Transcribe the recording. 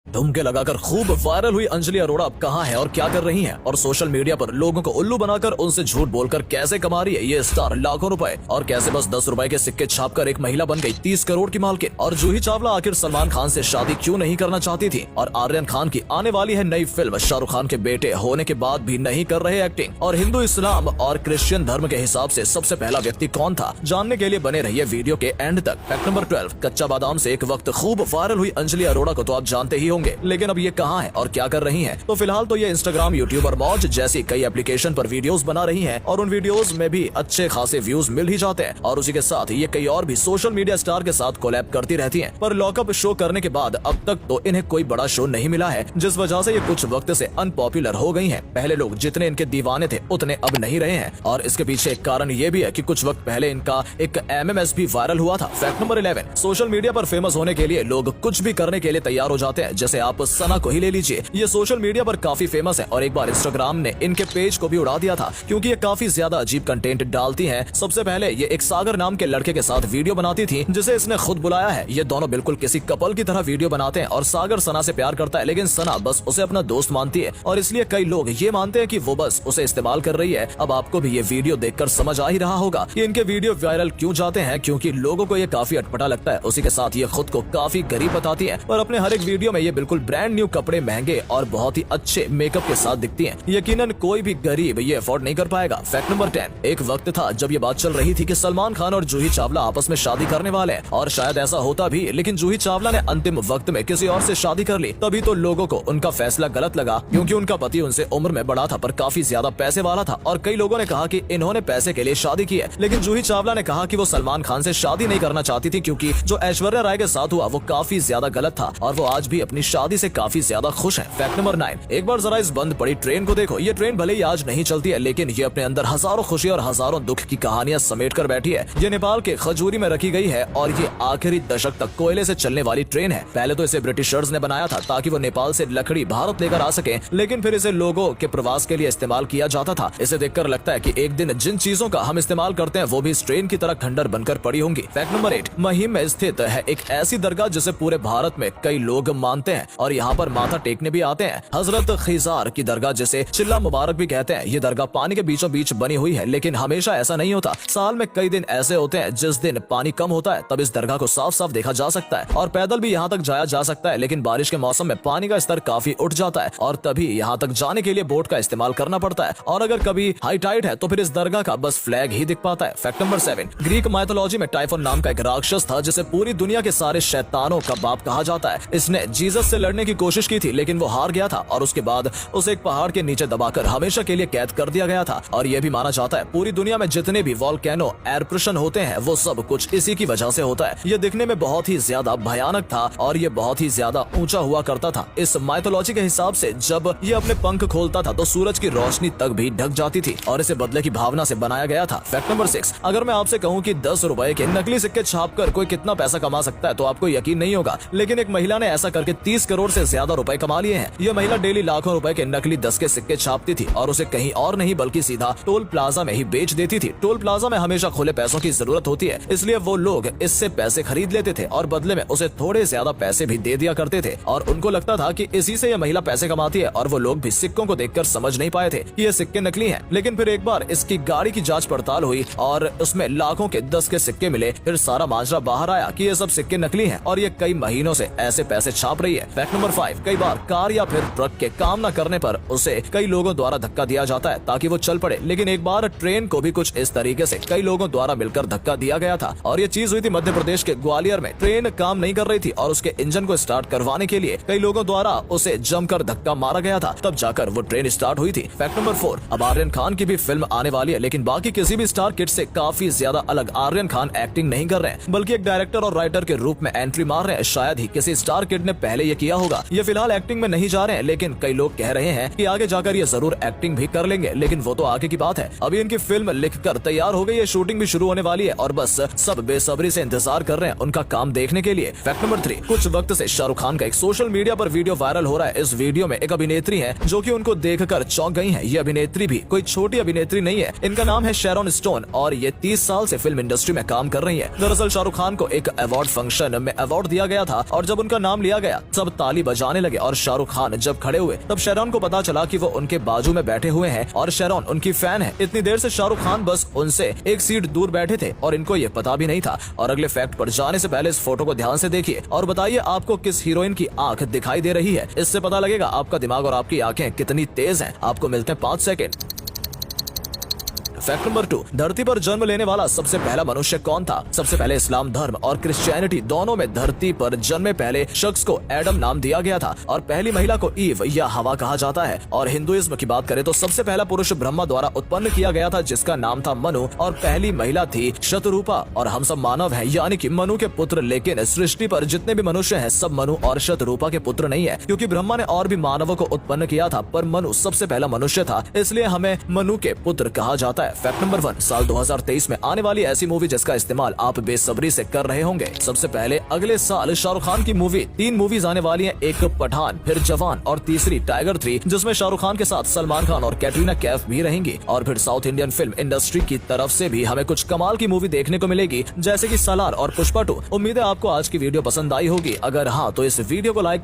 ठुमके लगाकर खूब वायरल हुई अंजलि अरोड़ा अब कहां है और क्या कर रही हैं? और सोशल मीडिया पर लोगों को उल्लू बनाकर उनसे झूठ बोलकर कैसे कमा रही है ये स्टार लाखों रुपए? और कैसे बस 10 रुपए के सिक्के छापकर एक महिला बन गई 30 करोड़ की मालकिन? और जूही चावला आखिर सलमान खान से शादी क्यों नहीं करना चाहती थी? और आर्यन खान की आने वाली है नई फिल्म, शाहरुख खान के बेटे होने के बाद भी नहीं कर रहे एक्टिंग। और हिंदू, इस्लाम और क्रिश्चियन धर्म के हिसाब से सबसे पहला व्यक्ति कौन था? जानने के लिए बने रहिए वीडियो के एंड तक। फैक्ट नंबर 12, कच्चा बादाम से एक वक्त खूब वायरल हुई अंजलि अरोड़ा को तो आप जानते ही होंगे, लेकिन अब ये कहां है और क्या कर रही हैं? तो फिलहाल तो ये इंस्टाग्राम, यूट्यूब और मौज जैसी कई एप्लीकेशन पर वीडियोस बना रही हैं और उन वीडियोस में भी अच्छे खासे व्यूज मिल ही जाते हैं। और उसी के साथ ये कई और भी सोशल मीडिया स्टार के साथ कोलैब करती रहती हैं। पर लॉकअप शो करने के बाद अब तक तो इन्हें कोई बड़ा शो नहीं मिला है, जिस वजह से ये कुछ वक्त से अनपॉपुलर हो गई हैं। पहले लोग जितने इनके दीवाने थे उतने अब नहीं रहे हैं और इसके पीछे एक कारण ये भी है कि कुछ वक्त पहले इनका एक MMS भी वायरल हुआ था। फैक्ट नंबर 11, सोशल मीडिया पर फेमस होने के लिए लोग कुछ भी करने के लिए तैयार हो जाते हैं। जैसे आप सना को ही ले लीजिए, ये सोशल मीडिया पर काफी फेमस है और एक बार इंस्टाग्राम ने इनके पेज को भी उड़ा दिया था क्योंकि ये काफी ज्यादा अजीब कंटेंट डालती हैं। सबसे पहले ये एक सागर नाम के लड़के के साथ वीडियो बनाती थी जिसे इसने खुद बुलाया है। ये दोनों बिल्कुल किसी कपल की तरह वीडियो बनाते हैं और सागर सना से प्यार करता है, लेकिन सना बस उसे अपना दोस्त मानती है और इसलिए कई लोग ये मानते हैं कि वो बस उसे इस्तेमाल कर रही है। अब आपको भी ये वीडियो देखकर समझ आ ही रहा होगा कि इनके वीडियो वायरल क्यों जाते हैं, क्योंकि लोगों को ये काफी अटपटा लगता है। उसी के साथ ये खुद को काफी गरीब बताती है और अपने हर एक वीडियो में ये बिल्कुल ब्रांड न्यू कपड़े, महंगे और बहुत ही अच्छे मेकअप के साथ दिखती हैं। यकीनन कोई भी गरीब ये अफोर्ड नहीं कर पाएगा। फैक्ट नंबर 10, एक वक्त था जब ये बात चल रही थी कि सलमान खान और जूही चावला आपस में शादी करने वाले हैं और शायद ऐसा होता भी, लेकिन जूही चावला ने अंतिम वक्त में किसी और से शादी कर ली। तभी तो लोगों को उनका फैसला गलत लगा क्योंकि उनका पति उनसे उम्र में बड़ा था पर काफी ज्यादा पैसे वाला था और कई लोगों ने कहा कि इन्होंने पैसे के लिए शादी की है। लेकिन जूही चावला ने कहा कि वो सलमान खान से शादी नहीं करना चाहती थी क्योंकि जो ऐश्वर्या राय के साथ हुआ वो काफी ज्यादा गलत था और वो आज भी अपनी शादी से काफी ज्यादा खुश है। फैक्ट नंबर 9, एक बार जरा इस बंद पड़ी ट्रेन को देखो। ये ट्रेन भले ही आज नहीं चलती है, लेकिन ये अपने अंदर हजारों खुशी और हजारों दुख की कहानियां समेट कर बैठी है। ये नेपाल के खजूरी में रखी गई है और ये आखिरी दशक तक कोयले से चलने वाली ट्रेन है। पहले तो इसे ब्रिटिशर्स ने बनाया था ताकि वो नेपाल से लकड़ी भारत लेकर आ सके, लेकिन फिर इसे लोगों के प्रवास के लिए इस्तेमाल किया जाता था। इसे देखकर लगता है कि एक दिन जिन चीजों का हम इस्तेमाल करते हैं वो भी इस ट्रेन की तरह खंडर बनकर पड़ी होंगी। फैक्ट नंबर 8, महिम में स्थित है एक ऐसी दरगाह जिसे पूरे भारत में कई लोग मानते हैं और यहाँ पर माथा टेकने भी आते हैं। हजरत खिजार की दरगाह जिसे चिल्ला मुबारक भी कहते हैं। ये दरगाह पानी के बीचों बीच बनी हुई है, लेकिन हमेशा ऐसा नहीं होता। साल में कई दिन ऐसे होते हैं जिस दिन पानी कम होता है, तब इस दरगाह को साफ साफ देखा जा सकता है और पैदल भी यहाँ तक जाया जा सकता है। लेकिन बारिश के मौसम में पानी का स्तर काफी उठ जाता है और तभी यहाँ तक जाने के लिए बोट का इस्तेमाल करना पड़ता है और अगर कभी हाई टाइड है तो फिर इस दरगाह का बस फ्लैग ही दिख पाता है। फैक्ट नंबर 7, ग्रीक माइथोलॉजी में टाइफोन नाम का एक राक्षस था जिसे पूरी दुनिया के सारे शैतानों का बाप कहा जाता है। इसने जीसस से लड़ने की कोशिश की थी लेकिन वो हार गया था और उसके बाद उसे एक पहाड़ के नीचे दबाकर हमेशा के लिए कैद कर दिया गया था। और यह भी माना जाता है पूरी दुनिया में जितने भी वॉल्केनो एरप्रेशन होते हैं वो सब कुछ इसी की वजह से होता है। ये दिखने में बहुत ही ज्यादा भयानक था और ये बहुत ही ज्यादा ऊंचा हुआ करता था। इस माइथोलॉजी के हिसाब से जब ये अपने पंख खोलता था तो सूरज की रोशनी तक भी ढक जाती थी और इसे बदले की भावना से बनाया गया था। फैक्ट नंबर 6, अगर मैं आपसे कहूँ कि 10 रुपए के नकली सिक्के छापकर कोई कितना पैसा कमा सकता है तो आपको यकीन नहीं होगा, लेकिन एक महिला ने ऐसा करके 30 करोड़ से ज्यादा रुपए कमा लिए हैं। यह महिला डेली लाखों रुपए के नकली 10 के सिक्के छापती थी और उसे कहीं और नहीं बल्कि सीधा टोल प्लाजा में ही बेच देती थी। टोल प्लाजा में हमेशा खुले पैसों की जरूरत होती है, इसलिए वो लोग इससे पैसे खरीद लेते थे और बदले में उसे थोड़े ज्यादा पैसे भी दे दिया करते थे और उनको लगता था कि इसी से यह महिला पैसे कमाती है और वो लोग भी सिक्कों को देखकर समझ नहीं पाए थे कि ये सिक्के नकली हैं। लेकिन फिर एक बार इसकी गाड़ी की जांच पड़ताल हुई और उसमें लाखों के 10 के सिक्के मिले। फिर सारा माजरा बाहर आया कि ये सब सिक्के नकली हैं और ये कई महीनों से ऐसे पैसे छाप रही है। फैक्ट नंबर 5, कई बार कार या फिर ट्रक के काम न करने पर उसे कई लोगों द्वारा धक्का दिया जाता है ताकि वो चल पड़े, लेकिन एक बार ट्रेन को भी कुछ इस तरीके से कई लोगों द्वारा मिलकर धक्का दिया गया था और ये चीज हुई थी मध्य प्रदेश के ग्वालियर में। ट्रेन काम नहीं कर रही थी और उसके इंजन को स्टार्ट करवाने के लिए कई लोगों द्वारा उसे जमकर धक्का मारा गया था, तब जाकर वो ट्रेन स्टार्ट हुई थी। फैक्ट नंबर 4, अब आर्यन खान की भी फिल्म आने वाली है, लेकिन बाकी किसी भी स्टार किड से काफी ज्यादा अलग आर्यन खान एक्टिंग नहीं कर रहे हैं बल्कि एक डायरेक्टर और राइटर के रूप में एंट्री मार रहे हैं। शायद ही किसी स्टार किड ने पहले ये किया होगा। ये फिलहाल एक्टिंग में नहीं जा रहे हैं, लेकिन कई लोग कह रहे हैं कि आगे जाकर ये जरूर एक्टिंग भी कर लेंगे, लेकिन वो तो आगे की बात है। अभी इनकी फिल्म लिखकर तैयार हो गई है, शूटिंग भी शुरू होने वाली है और बस सब बेसब्री से इंतजार कर रहे हैं उनका काम देखने के लिए। फैक्ट नंबर 3, कुछ वक्त से शाहरुख खान का एक सोशल मीडिया पर वीडियो वायरल हो रहा है। इस वीडियो में एक अभिनेत्री है जो कि उनको देखकर चौंक गई है। ये अभिनेत्री भी कोई छोटी अभिनेत्री नहीं है, इनका नाम है शैरॉन स्टोन और ये 30 साल से फिल्म इंडस्ट्री में काम कर रही है। दरअसल शाहरुख खान को एक अवार्ड फंक्शन में अवार्ड दिया गया था और जब उनका नाम लिया गया सब ताली बजाने लगे और शाहरुख खान जब खड़े हुए तब शेरॉन को पता चला कि वो उनके बाजू में बैठे हुए हैं और शेरॉन उनकी फैन है। इतनी देर से शाहरुख खान बस उनसे एक सीट दूर बैठे थे और इनको ये पता भी नहीं था। और अगले फैक्ट पर जाने से पहले इस फोटो को ध्यान से देखिए और बताइए आपको किस हीरोइन की आंख दिखाई दे रही है। इससे पता लगेगा आपका दिमाग और आपकी आंखें कितनी तेज हैं। आपको मिलते हैं 5 सेकंड। फैक्ट नंबर 2, धरती पर जन्म लेने वाला सबसे पहला मनुष्य कौन था? सबसे पहले इस्लाम धर्म और क्रिश्चियनिटी दोनों में धरती पर जन्मे पहले शख्स को एडम नाम दिया गया था और पहली महिला को ईव या हवा कहा जाता है। और हिंदुइज्म की बात करें तो सबसे पहला पुरुष ब्रह्मा द्वारा उत्पन्न किया गया था जिसका नाम था मनु और पहली महिला थी शतरूपा। और हम सब मानव हैं यानी कि मनु के पुत्र, लेकिन सृष्टि पर जितने भी मनुष्य हैं सब मनु और शतरूपा के पुत्र नहीं है क्योंकि ब्रह्मा ने और भी मानवों को उत्पन्न किया था पर मनु सबसे पहला मनुष्य था, इसलिए हमें मनु के पुत्र कहा जाता है। फैक्ट नंबर 1, साल 2023 में आने वाली ऐसी मूवी जिसका इस्तेमाल आप बेसब्री से कर रहे होंगे। सबसे पहले अगले साल शाहरुख खान की मूवी 3 मूवीज आने वाली हैं, एक पठान, फिर जवान और तीसरी टाइगर 3 जिसमें शाहरुख खान के साथ सलमान खान और कैटरीना कैफ भी रहेंगी। और फिर साउथ इंडियन फिल्म इंडस्ट्री की तरफ से भी हमें कुछ कमाल की मूवी देखने को मिलेगी जैसे कि सालार और पुष्पा 2। उम्मीद है आपको आज की वीडियो पसंद आई होगी। अगर हाँ तो इस वीडियो को लाइक